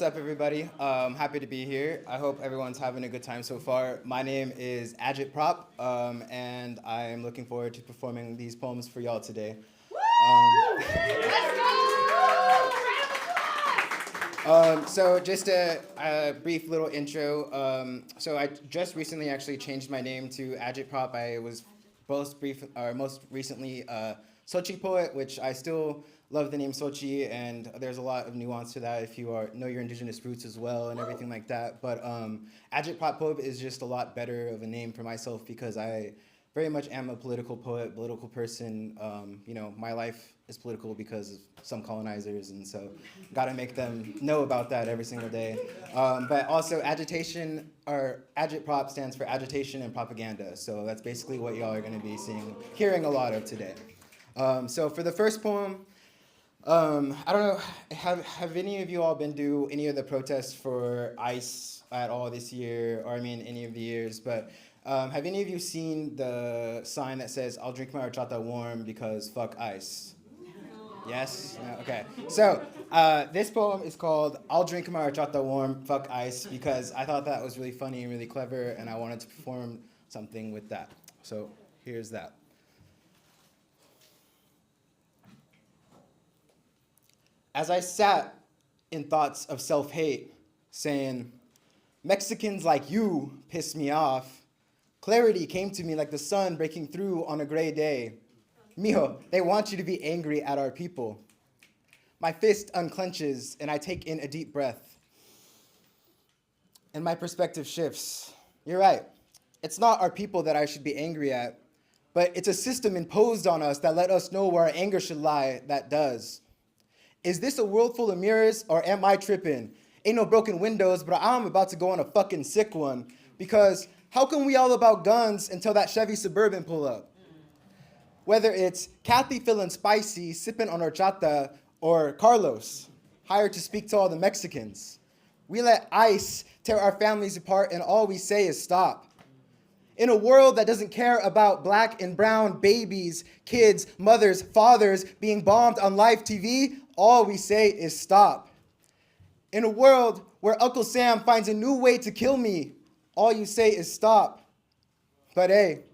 What's up, everybody? Happy to be here. I hope everyone's having a good time so far. My name is Agitprop, and I'm looking forward to performing these poems for y'all today. So just a brief little intro. So I just recently actually changed my name to Agitprop. I was most recently Sochi poet, which I still love the name Sochi, and there's a lot of nuance to that if you know your indigenous roots as well and everything like that. But Agitprop poet is just a lot better of a name for myself because I very much am a political poet, political person. My life is political because of some colonizers, and so gotta make them know about that every single day. But also agitation, or Agitprop stands for agitation and propaganda. So that's basically what y'all are gonna be hearing a lot of today. So for the first poem, I don't know, have any of you all been to any of the protests for ICE at all this year, or I mean any of the years, but have any of you seen the sign that says, "I'll drink my horchata warm because fuck ICE"? Yes? No? Okay. So this poem is called "I'll drink my horchata warm, fuck ICE," because I thought that was really funny and really clever, and I wanted to perform something with that. So here's that. As I sat in thoughts of self-hate, saying, "Mexicans like you piss me off," clarity came to me like the sun breaking through on a gray day. Mijo, they want you to be angry at our people. My fist unclenches and I take in a deep breath. And my perspective shifts. You're right. It's not our people that I should be angry at, but it's a system imposed on us that let us know where our anger should lie that does. Is this a world full of mirrors, or am I tripping? Ain't no broken windows, but I'm about to go on a fucking sick one. Because how can we all about guns until that Chevy Suburban pull up? Whether it's Kathy feeling spicy, sipping on horchata, or Carlos, hired to speak to all the Mexicans. We let ICE tear our families apart, and all we say is stop. In a world that doesn't care about black and brown babies, kids, mothers, fathers being bombed on live TV, all we say is stop. In a world where Uncle Sam finds a new way to kill me, all you say is stop. But hey,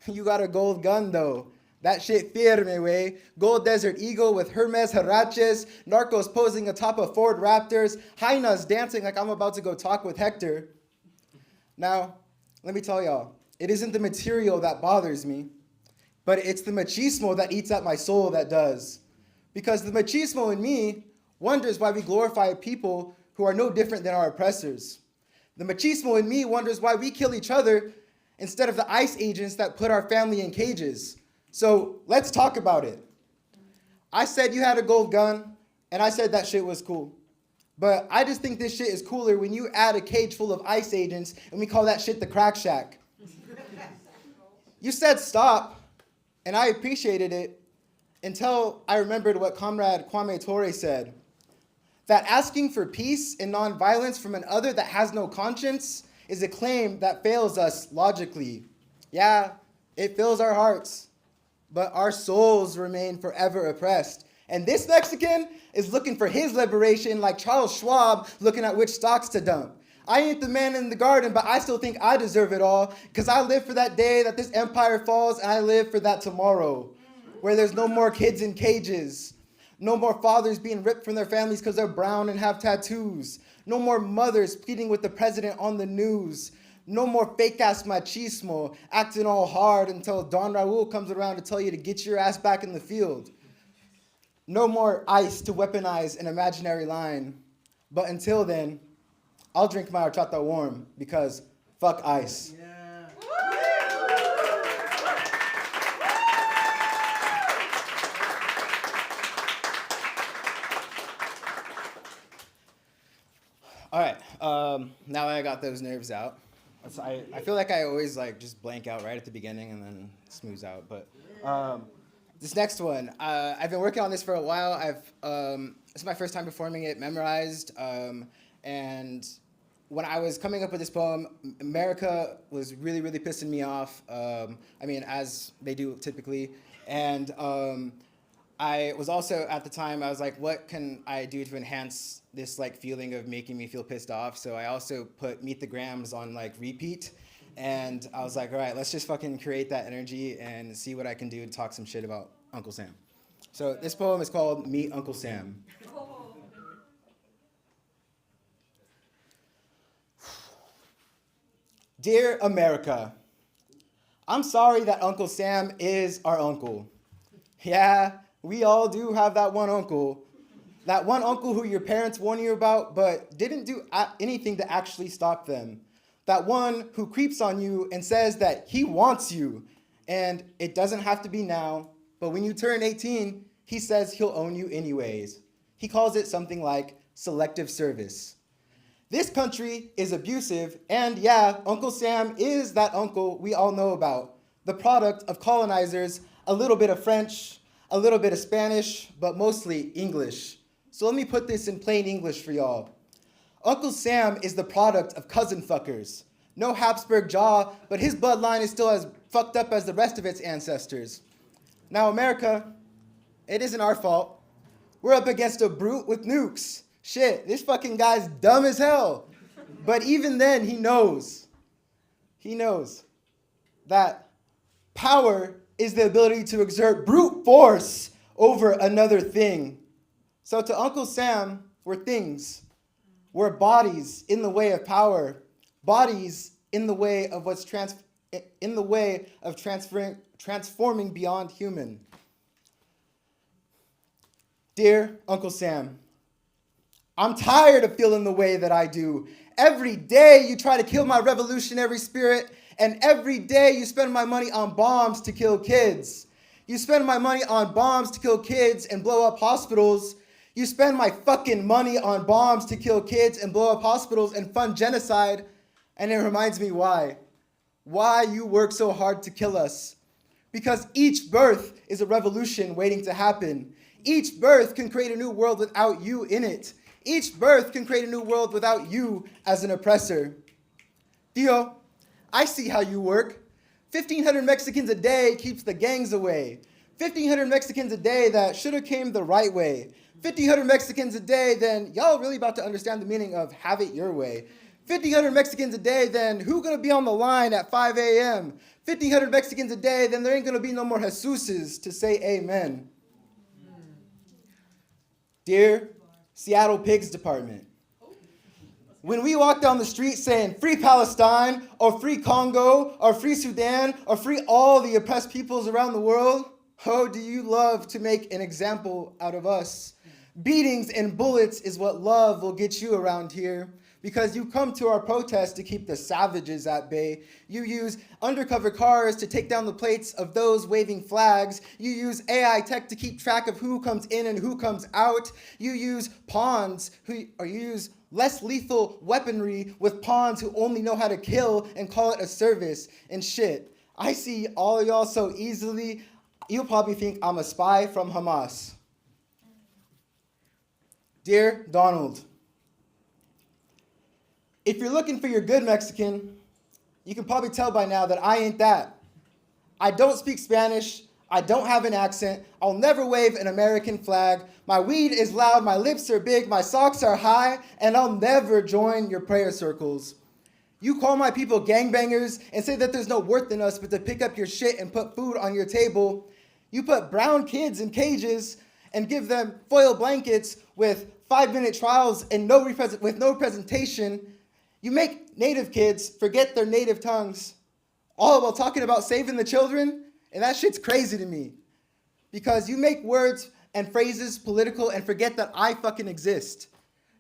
you got a gold gun though. That shit firme, way. Gold Desert Eagle with Hermes Haraches, narcos posing atop of Ford Raptors, hyenas dancing like I'm about to go talk with Hector. Now, let me tell y'all, it isn't the material that bothers me, but it's the machismo that eats at my soul that does. Because the machismo in me wonders why we glorify people who are no different than our oppressors. The machismo in me wonders why we kill each other instead of the ICE agents that put our family in cages. So let's talk about it. I said you had a gold gun, and I said that shit was cool. But I just think this shit is cooler when you add a cage full of ICE agents and we call that shit the crack shack. You said stop, and I appreciated it until I remembered what Comrade Kwame Ture said, that asking for peace and nonviolence from an other that has no conscience is a claim that fails us logically. Yeah, it fills our hearts, but our souls remain forever oppressed. And this Mexican is looking for his liberation like Charles Schwab looking at which stocks to dump. I ain't the man in the garden, but I still think I deserve it all because I live for that day that this empire falls, and I live for that tomorrow where there's no more kids in cages, no more fathers being ripped from their families because they're brown and have tattoos, no more mothers pleading with the president on the news, no more fake-ass machismo acting all hard until Don Raul comes around to tell you to get your ass back in the field. No more ICE to weaponize an imaginary line. But until then, I'll drink my horchata warm because fuck ICE. Yeah. All right, now that I got those nerves out, I feel like I always just blank out right at the beginning and then it smooths out. But this next one, I've been working on this for a while. This is my first time performing it, memorized, and when I was coming up with this poem, America was really, really pissing me off. As they do typically, and I was also, at the time, I was like, what can I do to enhance this like feeling of making me feel pissed off? So I also put Meet the Grams on like repeat. And I was like, all right, let's just fucking create that energy and see what I can do to talk some shit about Uncle Sam. So this poem is called Meet Uncle Sam. Dear America, I'm sorry that Uncle Sam is our uncle. Yeah, we all do have that one uncle. That one uncle who your parents warned you about but didn't do anything to actually stop them. That one who creeps on you and says that he wants you. And it doesn't have to be now, but when you turn 18, he says he'll own you anyways. He calls it something like selective service. This country is abusive, and yeah, Uncle Sam is that uncle we all know about, the product of colonizers, a little bit of French, a little bit of Spanish, but mostly English. So let me put this in plain English for y'all. Uncle Sam is the product of cousin fuckers. No Habsburg jaw, but his bloodline is still as fucked up as the rest of its ancestors. Now, America, it isn't our fault. We're up against a brute with nukes. Shit, this fucking guy's dumb as hell. But even then, he knows that power is the ability to exert brute force over another thing. So to Uncle Sam, we're things. We're bodies in the way of power. Bodies in the way of transforming beyond human. Dear Uncle Sam, I'm tired of feeling the way that I do. Every day you try to kill my revolutionary spirit, and every day you spend my money on bombs to kill kids. You spend my money on bombs to kill kids and blow up hospitals. You spend my fucking money on bombs to kill kids and blow up hospitals and fund genocide. And it reminds me why. Why you work so hard to kill us. Because each birth is a revolution waiting to happen. Each birth can create a new world without you in it. Each birth can create a new world without you as an oppressor. Theo, I see how you work. 1,500 Mexicans a day keeps the gangs away. 1,500 Mexicans a day that should have came the right way. 1,500 Mexicans a day, then y'all really about to understand the meaning of have it your way. 1,500 Mexicans a day, then who gonna be on the line at 5 a.m.? 1,500 Mexicans a day, then there ain't gonna be no more Jesuses to say amen. Dear Seattle Pigs Department, when we walk down the street saying free Palestine or free Congo or free Sudan or free all the oppressed peoples around the world, oh, do you love to make an example out of us? Beatings and bullets is what love will get you around here. Because you come to our protest to keep the savages at bay. You use undercover cars to take down the plates of those waving flags. You use AI tech to keep track of who comes in and who comes out. You use pawns, you use less lethal weaponry with pawns who only know how to kill and call it a service and shit. I see all of y'all so easily, you'll probably think I'm a spy from Hamas. Dear Donald, if you're looking for your good Mexican, you can probably tell by now that I ain't that. I don't speak Spanish. I don't have an accent. I'll never wave an American flag. My weed is loud. My lips are big. My socks are high. And I'll never join your prayer circles. You call my people gangbangers and say that there's no worth in us but to pick up your shit and put food on your table. You put brown kids in cages and give them foil blankets with 5-minute trials and with no presentation. You make native kids forget their native tongues, all while talking about saving the children, and that shit's crazy to me. Because you make words and phrases political and forget that I fucking exist.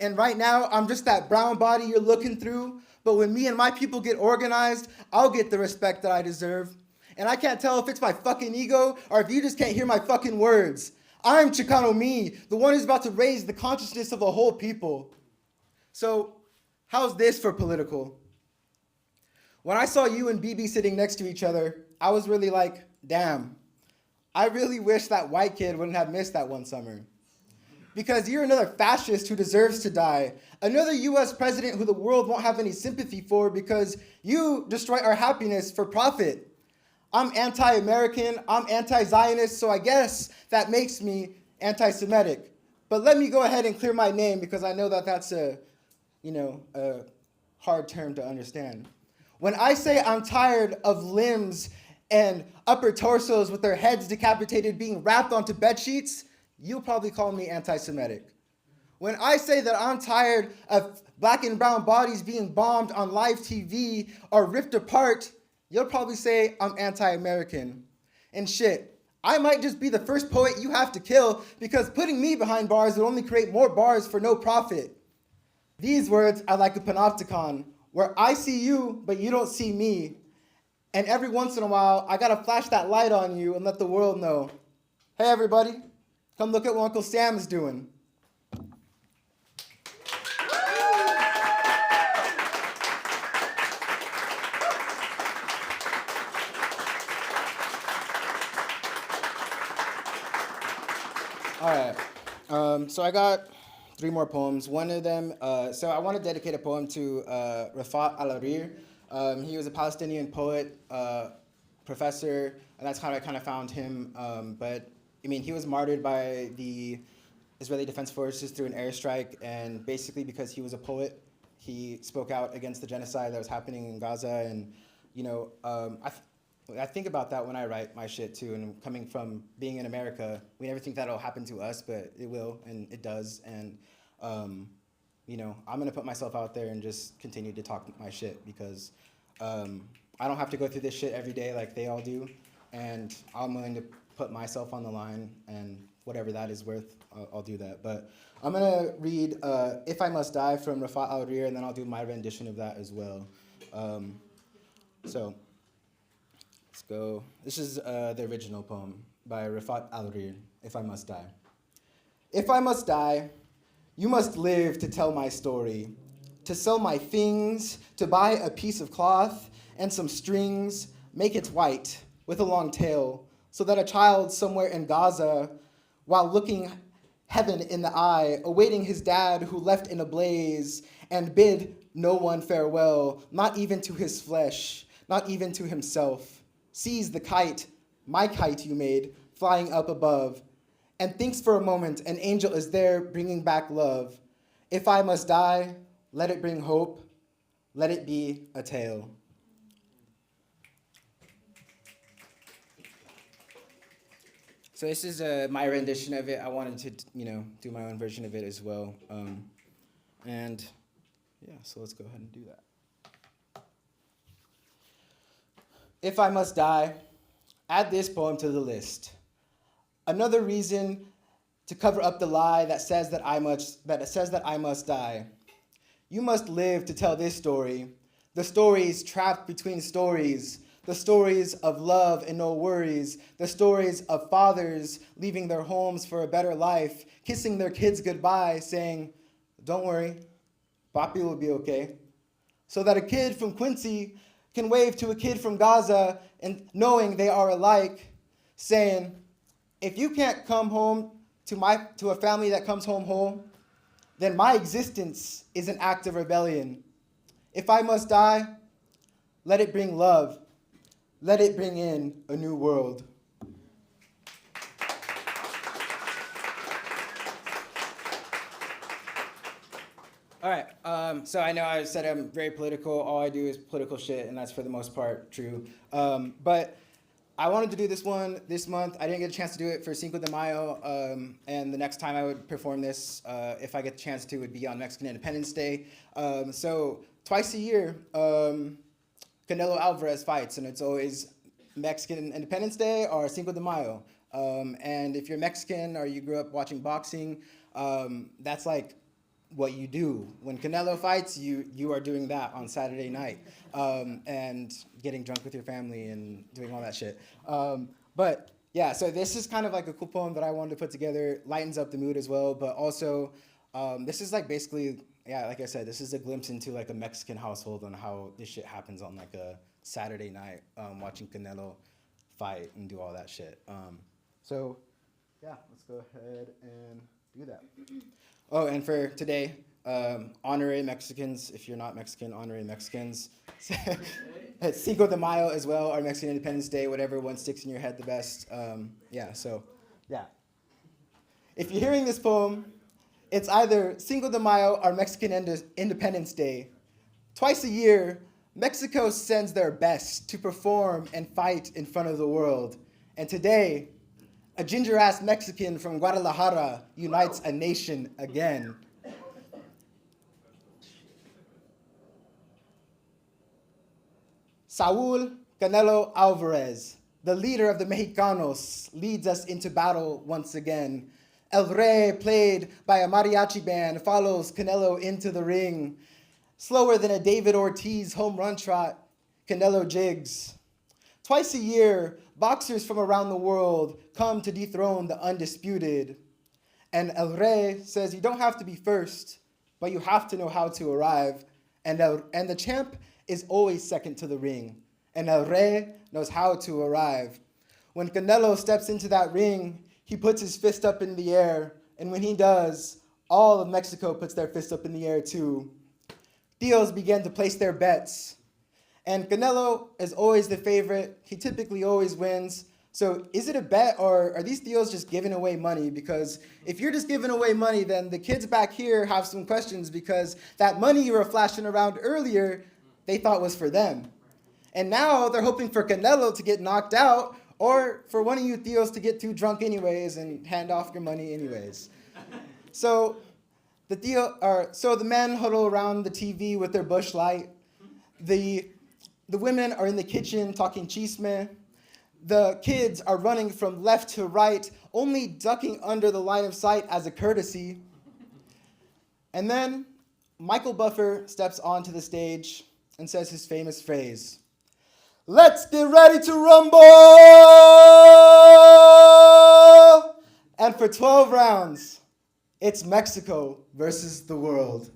And right now, I'm just that brown body you're looking through, but when me and my people get organized, I'll get the respect that I deserve. And I can't tell if it's my fucking ego or if you just can't hear my fucking words. I'm Chicano me, the one who's about to raise the consciousness of a whole people. So, how's this for political? When I saw you and BB sitting next to each other, I was really like, damn, I really wish that white kid wouldn't have missed that one summer. Because you're another fascist who deserves to die. Another US president who the world won't have any sympathy for because you destroy our happiness for profit. I'm anti-American, I'm anti-Zionist, so I guess that makes me anti-Semitic. But let me go ahead and clear my name because I know that that's a hard term to understand. When I say I'm tired of limbs and upper torsos with their heads decapitated being wrapped onto bed sheets, you'll probably call me anti-Semitic. When I say that I'm tired of black and brown bodies being bombed on live TV or ripped apart, you'll probably say I'm anti-American. And shit, I might just be the first poet you have to kill because putting me behind bars would only create more bars for no profit. These words are like a panopticon, where I see you, but you don't see me. And every once in a while, I gotta flash that light on you and let the world know. Hey everybody, come look at what Uncle Sam is doing. All right, so I got 3 more poems. One of them, so I want to dedicate a poem to Refaat Alareer. He was a Palestinian poet, professor, and that's how I kind of found him. But I mean, he was martyred by the Israeli Defense Forces through an airstrike, and basically because he was a poet, he spoke out against the genocide that was happening in Gaza. And I think about that when I write my shit too, and coming from being in America, we never think that'll happen to us, but it will, and it does. And I'm gonna put myself out there and just continue to talk my shit because I don't have to go through this shit every day like they all do, and I'm willing to put myself on the line, and whatever that is worth, I'll do that. But I'm gonna read "If I Must Die" from Refaat Alareer, and then I'll do my rendition of that as well. So. Let's go. This is the original poem by Refaat Alareer, If I Must Die. If I must die, you must live to tell my story, to sell my things, to buy a piece of cloth and some strings, make it white with a long tail, so that a child somewhere in Gaza, while looking heaven in the eye, awaiting his dad who left in a blaze, and bid no one farewell, not even to his flesh, not even to himself, sees the kite, my kite you made, flying up above, and thinks for a moment an angel is there bringing back love. If I must die, let it bring hope, let it be a tale. So this is my rendition of it. I wanted to, do my own version of it as well. And yeah, so let's go ahead and do that. If I must die, add this poem to the list. Another reason to cover up the lie that says that I must die. You must live to tell this story. The stories trapped between stories. The stories of love and no worries. The stories of fathers leaving their homes for a better life, kissing their kids goodbye, saying, "Don't worry, Papi will be okay." So that a kid from Quincy can wave to a kid from Gaza and knowing they are alike, saying, if you can't come home to a family that comes home whole, then my existence is an act of rebellion. If I must die, let it bring love. Let it bring in a new world. All right, so I know I said I'm very political. All I do is political shit, and that's for the most part true. But I wanted to do this one this month. I didn't get a chance to do it for Cinco de Mayo, and the next time I would perform this, if I get the chance to, would be on Mexican Independence Day. So twice a year, Canelo Álvarez fights, and it's always Mexican Independence Day or Cinco de Mayo. And if you're Mexican or you grew up watching boxing, that's like what you do. When Canelo fights, you are doing that on Saturday night, and getting drunk with your family and doing all that shit. But yeah, so this is kind of like a cool poem that I wanted to put together, lightens up the mood as well, but also this is like basically, yeah, like I said, this is a glimpse into like a Mexican household on how this shit happens on like a Saturday night, watching Canelo fight and do all that shit. So yeah, let's go ahead and do that. Oh, and for today, honorary Mexicans. If you're not Mexican, honorary Mexicans. Cinco de Mayo as well, our Mexican Independence Day, whatever one sticks in your head the best. Yeah. If you're hearing this poem, it's either Cinco de Mayo or Mexican Independence Day. Twice a year, Mexico sends their best to perform and fight in front of the world. And today, a ginger-ass Mexican from Guadalajara unites a nation again. Saúl Canelo Álvarez, the leader of the Mexicanos, leads us into battle once again. El Rey, played by a mariachi band, follows Canelo into the ring. Slower than a David Ortiz home run trot, Canelo jigs. Twice a year, boxers from around the world come to dethrone the undisputed. And El Rey says you don't have to be first, but you have to know how to arrive. And the champ is always second to the ring. And El Rey knows how to arrive. When Canelo steps into that ring, he puts his fist up in the air. And when he does, all of Mexico puts their fist up in the air too. Tios begin to place their bets. And Canelo is always the favorite. He typically always wins. So is it a bet, or are these tios just giving away money? Because if you're just giving away money, then the kids back here have some questions, because that money you were flashing around earlier, they thought was for them. And now they're hoping for Canelo to get knocked out, or for one of you tios to get too drunk anyways and hand off your money anyways. So the men huddle around the TV with their bush light. The women are in the kitchen talking chisme. The kids are running from left to right, only ducking under the line of sight as a courtesy. And then Michael Buffer steps onto the stage and says his famous phrase, "Let's get ready to rumble!" And for 12 rounds, it's Mexico versus the world.